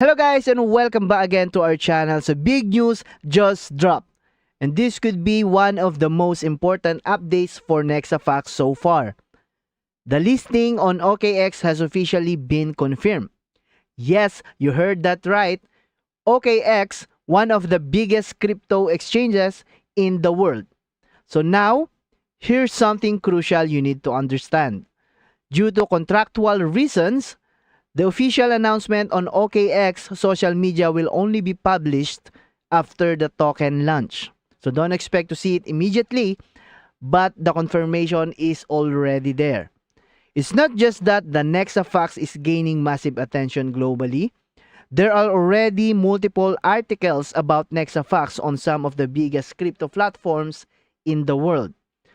Hello guys and welcome back again to our channel. So big news just dropped. And this could be one of the most important updates for NexaFax so far. The listing on OKX has officially been confirmed. Yes, you heard that right. OKX, one of the biggest crypto exchanges in the world. So now, here's something crucial you need to understand. Due to contractual reasons, the official announcement on OKX social media will only be published after the token launch. So don't expect to see it immediately, but the confirmation is already there. It's not just that the NexaFax is gaining massive attention globally. There are already multiple articles about NexaFax on some of the biggest crypto platforms in the world,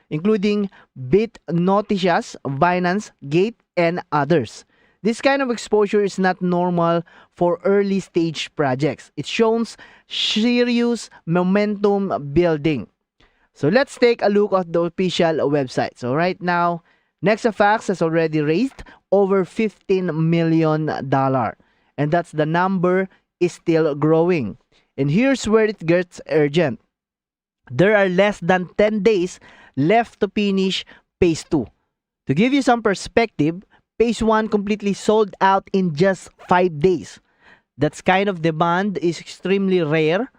including BitNoticias, Binance, Gate, and others. This kind of exposure is not normal for early stage projects. It shows serious momentum building. So let's take a look at the official website. So right now, NexaFax has already raised over $15 million. And that's the number is still growing. And here's where it gets urgent. There are less than 10 days left to finish phase 2. To give you some perspective, phase 1 completely sold out in just 5 days. That kind of demand is extremely rare,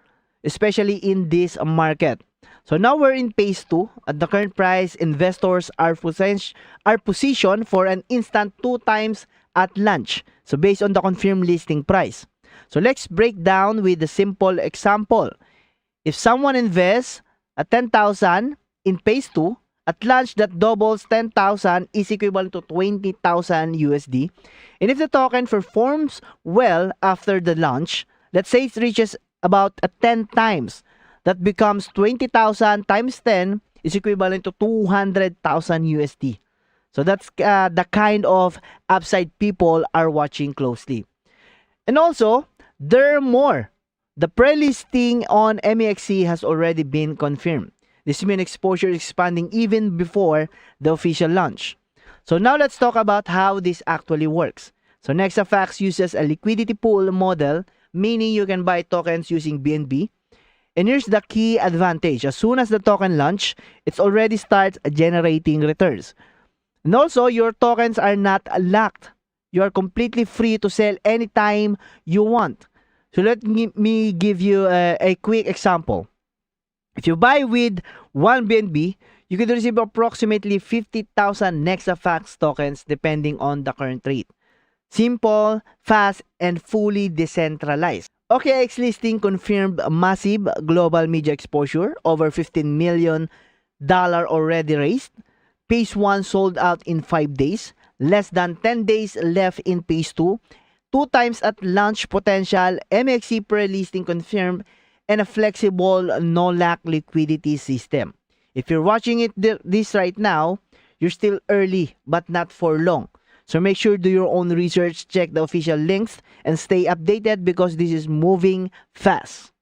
especially in this market. So now we're in phase 2. At the current price, investors are positioned for an instant 2 times at launch. So based on the confirmed listing price. So let's break down with a simple example. If someone invests at 10,000 in phase 2, at launch, that doubles 10,000 is equivalent to 20,000 USD. And if the token performs well after the launch, let's say it reaches about 10 times, that becomes 20,000 times 10 is equivalent to 200,000 USD. So that's the kind of upside people are watching closely. And also, there are more. The pre-listing on MEXC has already been confirmed. This means exposure is expanding even before the official launch. So now let's talk about how this actually works. So NexaFax uses a liquidity pool model, meaning you can buy tokens using BNB. And here's the key advantage. As soon as the token launch, it already starts generating returns. And also, your tokens are not locked. You are completely free to sell anytime you want. So let me give you a quick example. If you buy with 1 BNB, you could receive approximately 50,000 NexaFax tokens depending on the current rate. Simple, fast, and fully decentralized. OKX listing confirmed massive global media exposure, over $15 million already raised. Phase 1 sold out in 5 days. Less than 10 days left in phase 2. 2 times at launch potential. MEXC pre-listing confirmed, and a flexible no-lock liquidity system. If you're watching this right now, you're still early but not for long. So make sure to do your own research, check the official links, and stay updated because this is moving fast.